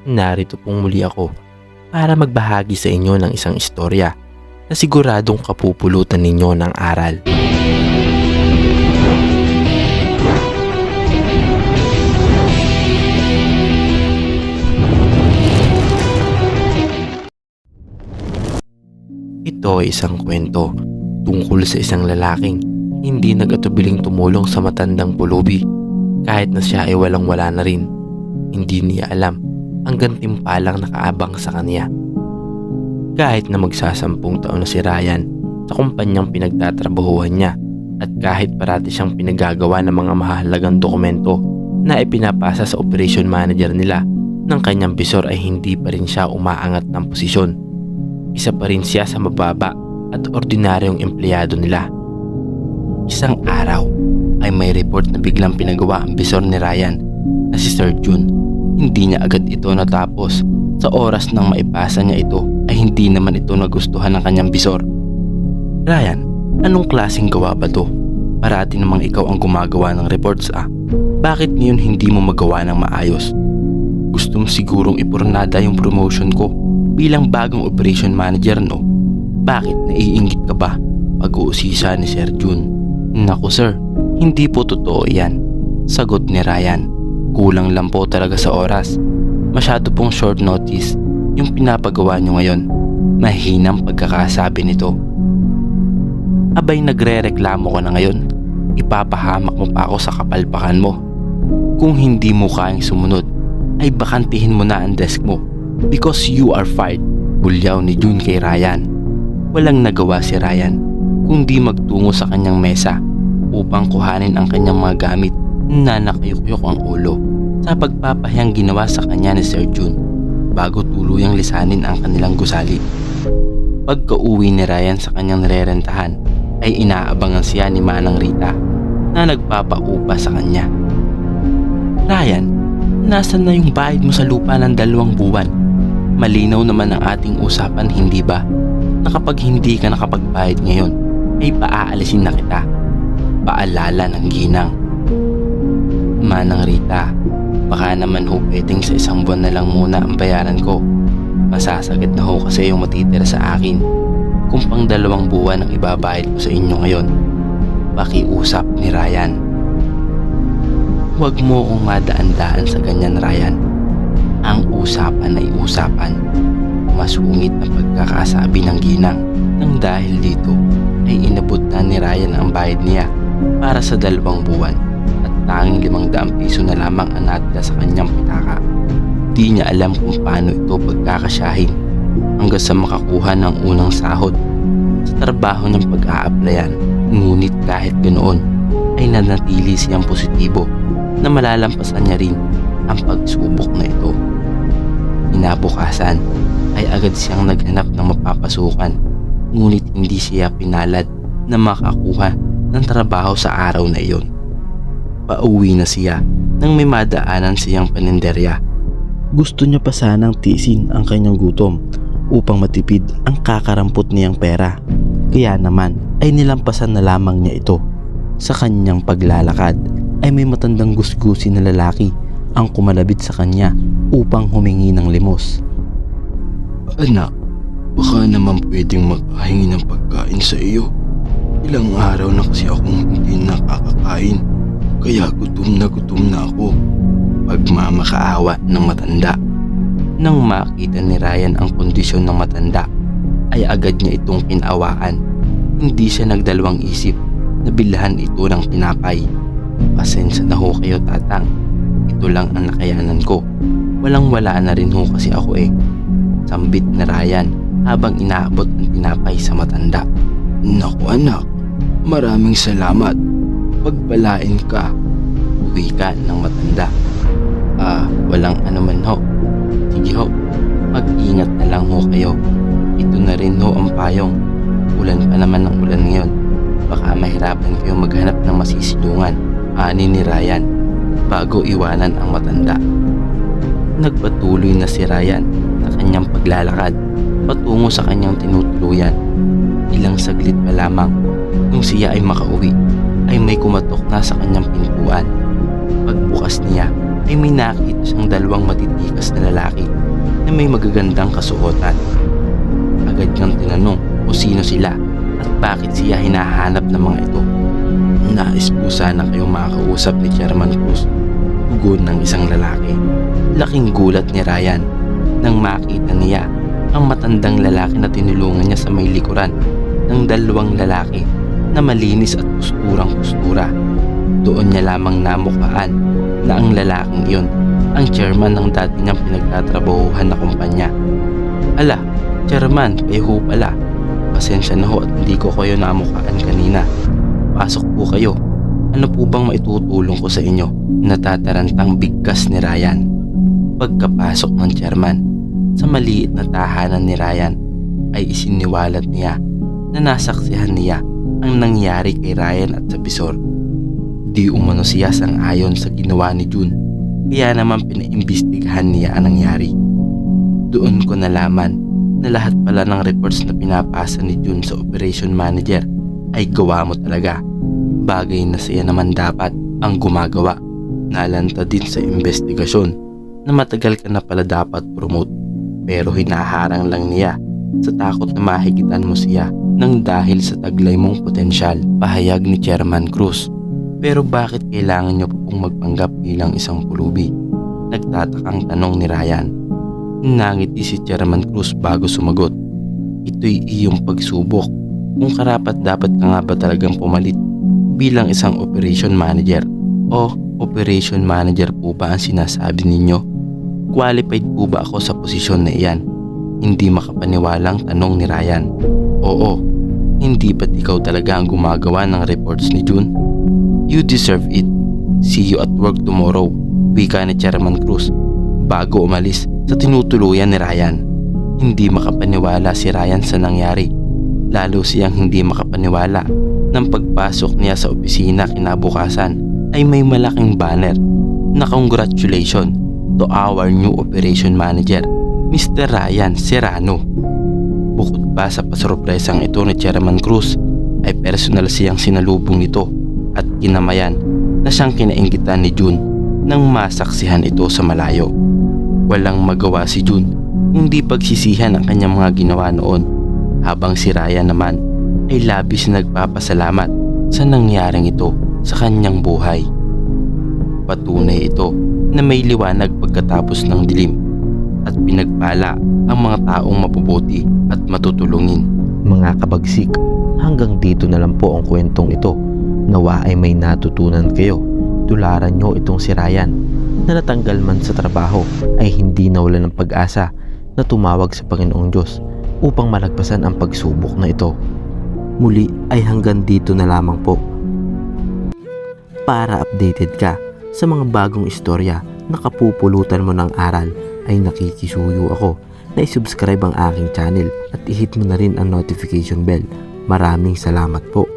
Narito pong muli ako para magbahagi sa inyo ng isang istorya na siguradong kapupulutan ninyo ng aral. Ito ay isang kwento tungkol sa isang lalaking hindi nag-atubiling tumulong sa matandang pulubi kahit na siya ay walang-wala na rin. Hindi niya alam ang gantimpalang nakaabang sa kanya. Kahit na magsasampung taon na si Ryan sa kumpanyang pinagtatrabahuhan niya at kahit parati siyang pinagagawa ng mga mahalagang dokumento na ipinapasa sa operation manager nila ng kanyang bisor ay hindi pa rin siya umaangat ng posisyon. Isa pa rin siya sa mababa at ordinaryong empleyado nila. Isang araw ay may report na biglang pinagawa ang bisor ni Ryan na si Sir Jun. Hindi niya agad ito natapos. Sa oras nang maipasa niya ito ay hindi naman ito nagustuhan ng kanyang bisor. Ryan, anong klaseng gawa ba to? Parati namang ikaw ang gumagawa ng reports Bakit ngayon hindi mo magawa ng maayos? Gusto mo sigurong ipurnada yung promotion ko bilang bagong operation manager, no? Bakit naiinggit ka ba? Pag-uusisa ni Sir Jun. Naku sir, hindi po totoo yan. Sagot ni Ryan. Kulang lang po talaga sa oras. Masyado pong short notice yung pinapagawa nyo ngayon. Mahinang pagkakasabi nito. Abay, nagre-reklamo ka na ngayon. Ipapahamak mo pa ako sa kapalpakan mo. Kung hindi mo kayang sumunod, ay bakantihin mo na ang desk mo because you are fired. Bulyaw ni Jun kay Ryan. Walang nagawa si Ryan kundi magtungo sa kanyang mesa upang kuhanin ang kanyang mga gamit na nakayukyok ang ulo sa pagpapahiyang ginawa sa kanya ni Sir Jun bago tuluyang lisanin ang kanilang gusali. Pagka-uwi ni Ryan sa kanyang nirerentahan ay inaabangan siya ni Manang Rita na nagpapaupa sa kanya. Ryan, nasan na yung bayad mo sa lupa ng 2 buwan? Malinaw naman ang ating usapan, hindi ba? Na kapag hindi ka nakapagbayad ngayon ay paaalisin na kita. Paalala ng ginang. Manang Rita, baka naman ho pwedeng sa 1 buwan na lang muna ang bayaran ko. Masasagad na ho kasi yung matitira sa akin kung pang 2 buwan ang ibabayad ko sa inyo ngayon. Pakiusap ni Ryan. Huwag mo kong madaan-daan sa ganyan, Ryan. Ang usapan ay usapan. Masungit na pagkakasabi ng ginang. Nang dahil dito ay inabot na ni Ryan ang bayad niya para sa 2 buwan at tanging 500 piso na lamang ang natila sa kanyang pitaka. Di niya alam kung paano ito pagkakasyahin hanggang sa makakuha ng unang sahod sa trabaho niyang pag-a-applyan. Ngunit kahit ganoon ay nanatili siyang positibo na malalampasan niya rin ang pagsubok na ito. Kinabukasan ay agad siyang naghanap ng mapapasukan, ngunit hindi siya pinalad na makakuha ng trabaho sa araw na iyon. Pauwi na siya nang may madaanan siyang paninderya. Gusto niya pa sanang tiisin ang kanyang gutom upang matipid ang kakarampot niyang pera. Kaya naman ay nilampasan na lamang niya ito. Sa kanyang paglalakad ay may matandang gusgusi na lalaki ang kumalabit sa kanya upang humingi ng limos. Anak, baka naman pwedeng makahingi ng pagkain sa iyo. Ilang araw na kasi akong hindi nakakakain, kaya gutom na ako. Pagmamakaawa ng matanda. Nang makita ni Ryan ang kondisyon ng matanda, ay agad niya itong kinawaan. Hindi siya nagdalawang isip na bilhan ito ng tinapay. Pasensya na ho kayo, tatang. Ito lang ang nakayanan ko. Walang-wala na rin ho kasi ako Sambit na Ryan habang inaabot ang tinapay sa matanda. Naku anak, maraming salamat. Pagpalain ka. Wika ng matanda. Walang anuman ho. Sige ho, mag-ingat na lang ho kayo. Ito na rin ho ang payong. Ulan pa naman ng ulan ngayon. Baka mahirapan kayo maghanap ng masisilungan. Ani ni Ryan bago iwanan ang matanda. Nagpatuloy na si Ryan sa kanyang paglalakad patungo sa kanyang tinutuluyan. Ilang saglit pa lamang nung siya ay makauwi ay may kumatok na sa kanyang pintuan. Pagbukas niya ay may nakita siyang dalawang matitikas na lalaki na may magagandang kasuotan. Agad niyang tinanong kung sino sila at bakit siya hinahanap ng mga ito. Nais po sana kayong makakausap ni Chairman Cruz, tugon ng isang lalaki. Laking gulat ni Ryan nang makita niya ang matandang lalaki na tinulungan niya sa may likuran ng dalawang lalaki na malinis at kusturang-kustura. Doon niya lamang namukaan na ang lalaking iyon ang chairman ng dati niyang pinagtatrabahuhan na kumpanya. Ala, chairman, kayo ho pala. Pasensya na ho at hindi ko kayo namukaan kanina. Pasok po kayo. Ano po bang maitutulong ko sa inyo? Natatarantang bigkas ni Ryan. Pagkapasok ng chairman, sa maliit na tahanan ni Ryan ay isiniwalat niya na nasaksihan niya ang nangyari kay Ryan at sa bisor. Di umano siya sang-ayon sa ginawa ni June, kaya naman pinaimbestigahan niya ang nangyari. Doon ko nalaman na lahat pala ng reports na pinapasa ni June sa operation manager ay gawa mo talaga. Bagay na siya naman dapat ang gumagawa. Nalanta din sa investigasyon na matagal ka na pala dapat promote, pero hinaharang lang niya sa takot na mahigitan mo siya nang dahil sa taglay mong potensyal, pahayag ni Chairman Cruz. Pero bakit kailangan niyo pong magpanggap bilang isang pulubi? Nagtatakang tanong ni Ryan. Nangiti si Chairman Cruz bago sumagot. Ito'y iyong pagsubok kung karapat dapat ka nga ba talagang pumalit bilang isang operation manager. O operation manager po ba ang sinasabi ninyo? Qualified po ba ako sa posisyon na iyan? Hindi makapaniwalang tanong ni Ryan. Oo, hindi ba't ikaw talaga ang gumagawa ng reports ni June? You deserve it. See you at work tomorrow, wika ni Chairman Cruz bago umalis sa tinutuluyan ni Ryan. Hindi makapaniwala si Ryan sa nangyari. Lalo siyang hindi makapaniwala nang pagpasok niya sa opisina kinabukasan ay may malaking banner na congratulations to our new operation manager, Mr. Ryan Serrano. Bukod pa sa pasurpresang ito ni Chairman Cruz ay personal siyang sinalubong nito at kinamayan na siyang kinainggitan ni June nang masaksihan ito sa malayo. Walang magawa si June kundi pagsisihan ang kanyang mga ginawa noon, habang si Ryan naman ay labis na nagpapasalamat sa nangyaring ito sa kanyang buhay. Patunay ito na may liwanag pagkatapos ng dilim at pinagpala ang mga taong mabubuti at matutulungin. Mga kabagsik, hanggang dito na lang po ang kwentong ito. Nawa ay may natutunan kayo. Tularan nyo itong si Ryan na natanggal man sa trabaho ay hindi nawala ng pag-asa na tumawag sa Panginoong Diyos upang malagpasan ang pagsubok na ito. Muli ay hanggang dito na lamang po. Para updated ka sa mga bagong istorya na kapupulutan mo ng aral ay nakikisuyo ako na isubscribe ang aking channel at i-hit mo na rin ang notification bell. Maraming salamat po.